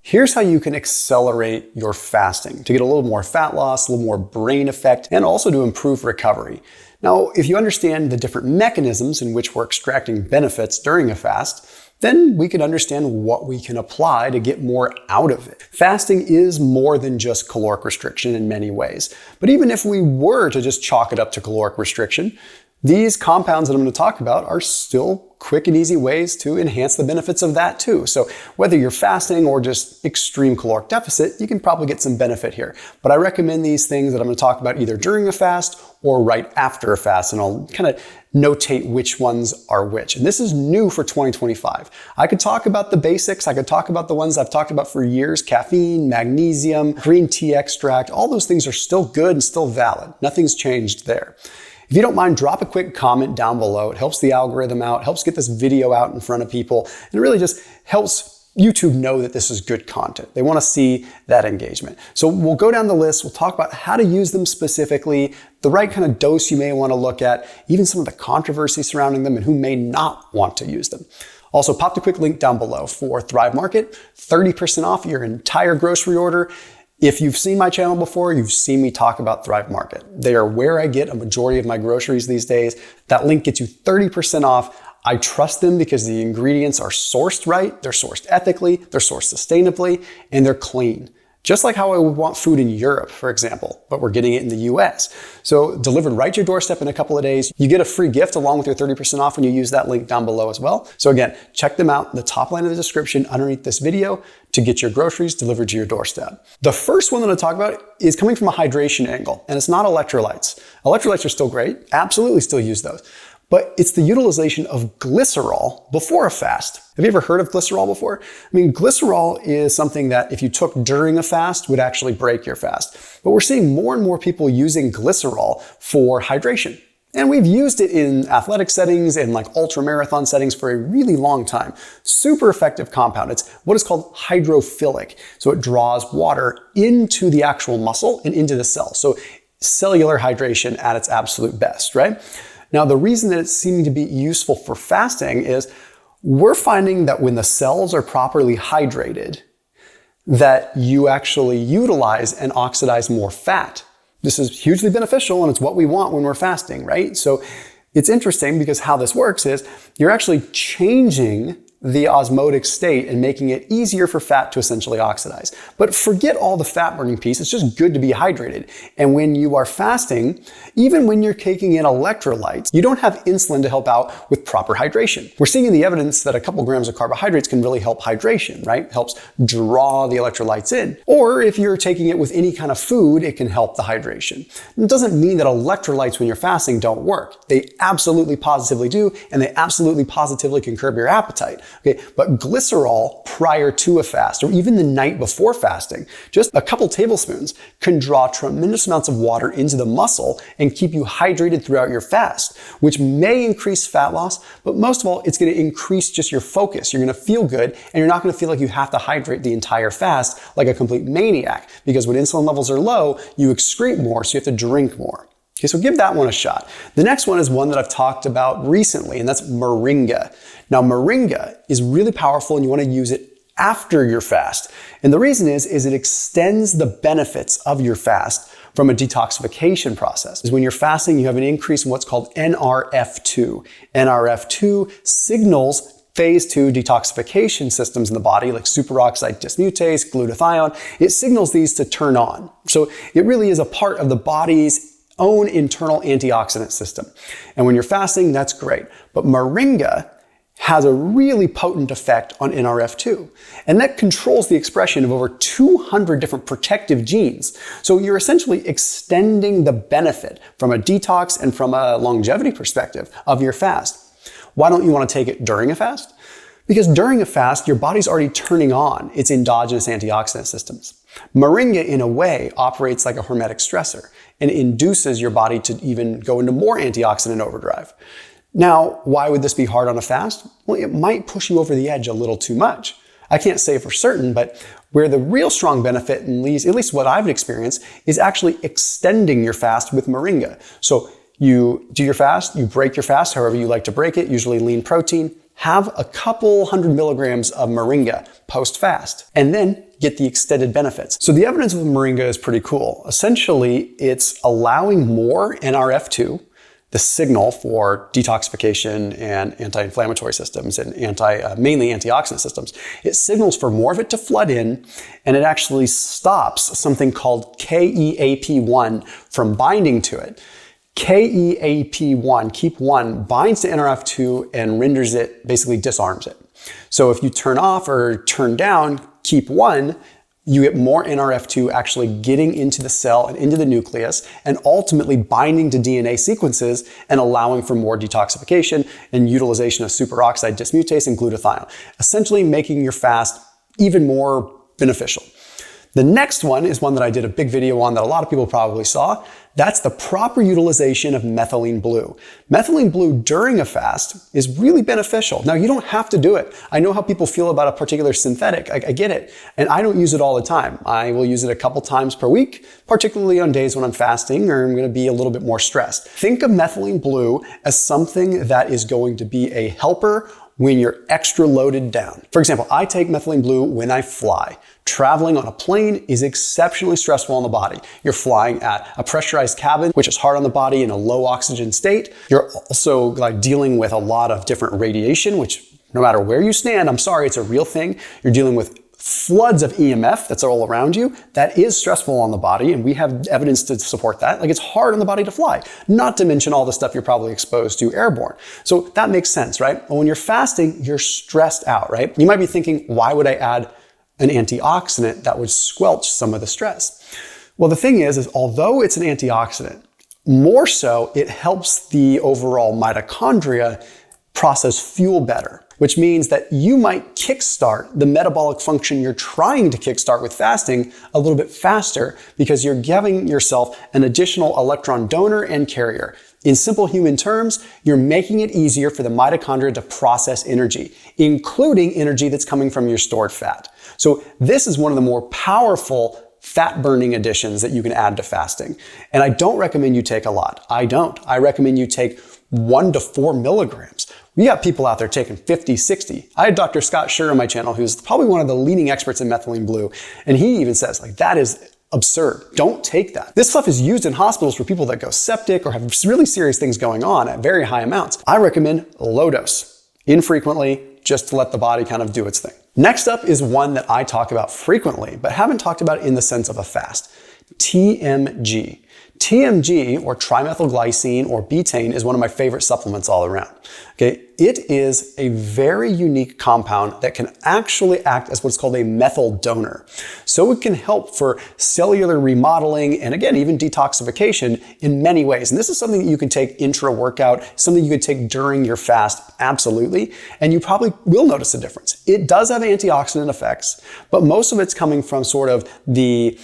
Here's how you can accelerate your fasting to get a little more fat loss, a little more brain effect, and also to improve recovery. Now, if you understand the different mechanisms in which we're extracting benefits during a fast, then we can understand what we can apply to get more out of it. Fasting is more than just caloric restriction in many ways. But even if we were to just chalk it up to caloric restriction, these compounds that I'm going to talk about are still quick and easy ways to enhance the benefits of that too. So whether you're fasting or just extreme caloric deficit, you can probably get some benefit here. But I recommend these things that I'm going to talk about either during a fast or right after a fast, and I'll kind of notate which ones are which. And this is new for 2025. I could talk about the basics. I could talk about the ones I've talked about for years: caffeine, magnesium, green tea extract. All those things are still good and still valid. Nothing's changed there. If you don't mind, drop a quick comment down below. It helps the algorithm out, helps get this video out in front of people, and it really just helps YouTube know that this is good content. They want to see that engagement. So we'll go down the list. We'll talk about how to use them specifically, the right kind of dose you may want to look at, even some of the controversy surrounding them and who may not want to use them. Also, pop the quick link down below for Thrive Market, 30% off your entire grocery order. If you've seen my channel before, you've seen me talk about Thrive Market. They are where I get a majority of my groceries these days. That link gets you 30% off. I trust them because the ingredients are sourced right, they're sourced ethically, they're sourced sustainably, and they're clean. Just like how I would want food in Europe, for example, but we're getting it in the US. So delivered right to your doorstep in a couple of days. You get a free gift along with your 30% off when you use that link down below as well. So again, check them out in the top line of the description underneath this video to get your groceries delivered to your doorstep. The first one that I'm going to talk about is coming from a hydration angle, and it's not electrolytes. Electrolytes are still great. Absolutely still use those. But it's the utilization of glycerol before a fast. Have you ever heard of glycerol before? I mean, glycerol is something that if you took during a fast would actually break your fast. But we're seeing more and more people using glycerol for hydration. And we've used it in athletic settings and like ultra marathon settings for a really long time. Super effective compound. It's what is called hydrophilic. So it draws water into the actual muscle and into the cell. So cellular hydration at its absolute best, right? Now, the reason that it's seeming to be useful for fasting is we're finding that when the cells are properly hydrated, that you actually utilize and oxidize more fat. This is hugely beneficial, and it's what we want when we're fasting, right? So it's interesting because how this works is you're actually changing the osmotic state and making it easier for fat to essentially oxidize. But forget all the fat burning piece. It's just good to be hydrated. And when you are fasting, even when you're taking in electrolytes, you don't have insulin to help out with proper hydration. We're seeing in the evidence that a couple grams of carbohydrates can really help hydration, right? Helps draw the electrolytes in. Or if you're taking it with any kind of food, it can help the hydration. It doesn't mean that electrolytes when you're fasting don't work. They absolutely positively do, and they absolutely positively can curb your appetite. Okay, but glycerol prior to a fast, or even the night before fasting, just a couple tablespoons can draw tremendous amounts of water into the muscle and keep you hydrated throughout your fast, which may increase fat loss, but most of all, it's going to increase just your focus. You're going to feel good, and you're not going to feel like you have to hydrate the entire fast like a complete maniac, because when insulin levels are low, you excrete more, so you have to drink more. Okay, so give that one a shot. The next one is one that I've talked about recently, and that's Moringa. Now, Moringa is really powerful, and you want to use it after your fast. And the reason is it extends the benefits of your fast from a detoxification process. Is when you're fasting, you have an increase in what's called NRF2. NRF2 signals phase 2 detoxification systems in the body, like superoxide dismutase, glutathione. It signals these to turn on. So it really is a part of the body's own internal antioxidant system. And when you're fasting, that's great. But Moringa has a really potent effect on NRF2. And that controls the expression of over 200 different protective genes. So you're essentially extending the benefit from a detox and from a longevity perspective of your fast. Why don't you want to take it during a fast? Because during a fast, your body's already turning on its endogenous antioxidant systems. Moringa, in a way, operates like a hormetic stressor and induces your body to even go into more antioxidant overdrive. Now, why would this be hard on a fast? Well, it might push you over the edge a little too much. I can't say for certain, but where the real strong benefit, at least what I've experienced, is actually extending your fast with Moringa. So you do your fast, you break your fast however you like to break it, usually lean protein, have a couple 100 milligrams of Moringa post-fast, and then get the extended benefits. So the evidence with Moringa is pretty cool. Essentially, it's allowing more NRF2, the signal for detoxification and anti-inflammatory systems and mainly antioxidant systems. It signals for more of it to flood in, and it actually stops something called KEAP1 from binding to it. KEAP1, keep one, binds to NRF2 and renders it, basically disarms it. So if you turn off or turn down keep one, you get more NRF2 actually getting into the cell and into the nucleus and ultimately binding to DNA sequences and allowing for more detoxification and utilization of superoxide dismutase and glutathione, essentially making your fast even more beneficial. The next one is one that I did a big video on that a lot of people probably saw. That's the proper utilization of methylene blue. Methylene blue during a fast is really beneficial. Now, you don't have to do it. I know how people feel about a particular synthetic. I get it. And I don't use it all the time. I will use it a couple times per week, particularly on days when I'm fasting or I'm going to be a little bit more stressed. Think of methylene blue as something that is going to be a helper when you're extra loaded down. For example, I take methylene blue when I fly. Traveling on a plane is exceptionally stressful on the body. You're flying at a pressurized cabin, which is hard on the body in a low oxygen state. You're also dealing with a lot of different radiation, which no matter where you stand, I'm sorry, it's a real thing. You're dealing with floods of EMF that's all around you. That is stressful on the body, and we have evidence to support that. It's hard on the body to fly, not to mention all the stuff you're probably exposed to airborne. So that makes sense, right? But when you're fasting, you're stressed out, right? You might be thinking, why would I add an antioxidant that would squelch some of the stress? Well, the thing is although it's an antioxidant, more so it helps the overall mitochondria process fuel better, which means that you might kickstart the metabolic function you're trying to kickstart with fasting a little bit faster because you're giving yourself an additional electron donor and carrier. In simple human terms, you're making it easier for the mitochondria to process energy, including energy that's coming from your stored fat. So this is one of the more powerful fat-burning additions that you can add to fasting. And I don't recommend you take a lot. I don't. I recommend you take 1 to 4 milligrams. We got people out there taking 50, 60. I had Dr. Scott Schur on my channel, who's probably one of the leading experts in methylene blue. And he even says, that is absurd. Don't take that. This stuff is used in hospitals for people that go septic or have really serious things going on at very high amounts. I recommend low dose, infrequently, just to let the body kind of do its thing. Next up is one that I talk about frequently, but haven't talked about in the sense of a fast. TMG. TMG, or trimethylglycine or betaine, is one of my favorite supplements all around. Okay, it is a very unique compound that can actually act as what's called a methyl donor. So it can help for cellular remodeling and again, even detoxification in many ways. And this is something that you can take intra-workout, something you could take during your fast, absolutely. And you probably will notice a difference. It does have antioxidant effects, but most of it's coming from sort of the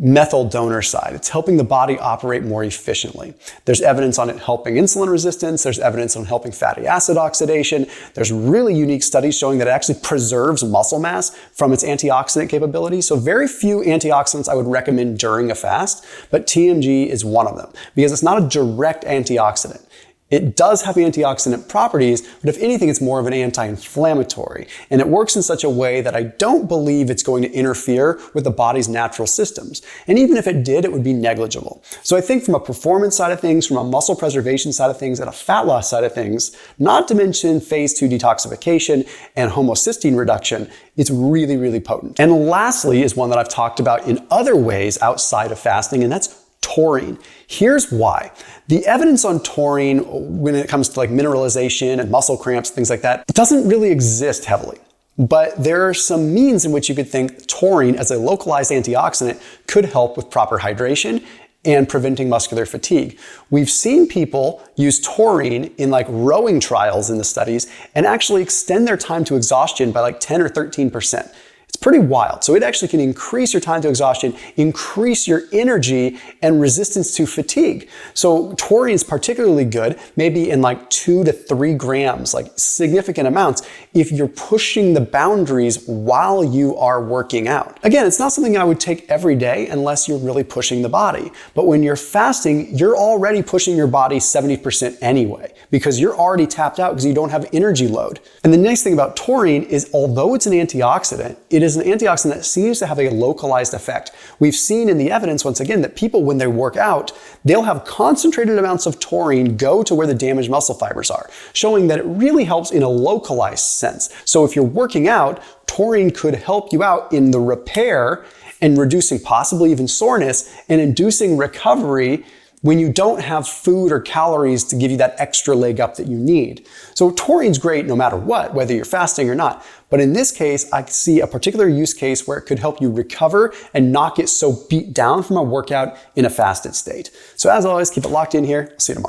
methyl donor side. It's helping the body operate more efficiently. There's evidence on it helping insulin resistance. There's evidence on helping fatty acid oxidation. There's really unique studies showing that it actually preserves muscle mass from its antioxidant capability. So very few antioxidants I would recommend during a fast, but TMG is one of them because it's not a direct antioxidant. It does have antioxidant properties, but if anything, it's more of an anti-inflammatory. And it works in such a way that I don't believe it's going to interfere with the body's natural systems. And even if it did, it would be negligible. So I think from a performance side of things, from a muscle preservation side of things, and a fat loss side of things, not to mention phase 2 detoxification and homocysteine reduction, it's really, really potent. And lastly is one that I've talked about in other ways outside of fasting, and that's taurine. Here's why. The evidence on taurine when it comes to mineralization and muscle cramps, things like that, doesn't really exist heavily. But there are some means in which you could think taurine as a localized antioxidant could help with proper hydration and preventing muscular fatigue. We've seen people use taurine in rowing trials in the studies and actually extend their time to exhaustion by 10 or 13%. It's pretty wild. So it actually can increase your time to exhaustion, increase your energy and resistance to fatigue. So taurine is particularly good, maybe in like 2 to 3 grams, like significant amounts, if you're pushing the boundaries while you are working out. Again, it's not something I would take every day unless you're really pushing the body. But when you're fasting, you're already pushing your body 70% anyway, because you're already tapped out because you don't have energy load. And the nice thing about taurine is, although it's an antioxidant, it is an antioxidant that seems to have a localized effect. We've seen in the evidence, once again, that people, when they work out, they'll have concentrated amounts of taurine go to where the damaged muscle fibers are, showing that it really helps in a localized sense. So if you're working out, taurine could help you out in the repair and reducing possibly even soreness and inducing recovery when you don't have food or calories to give you that extra leg up that you need. So taurine's great no matter what, whether you're fasting or not. But in this case, I see a particular use case where it could help you recover and not get so beat down from a workout in a fasted state. So as always, keep it locked in here. I'll see you tomorrow.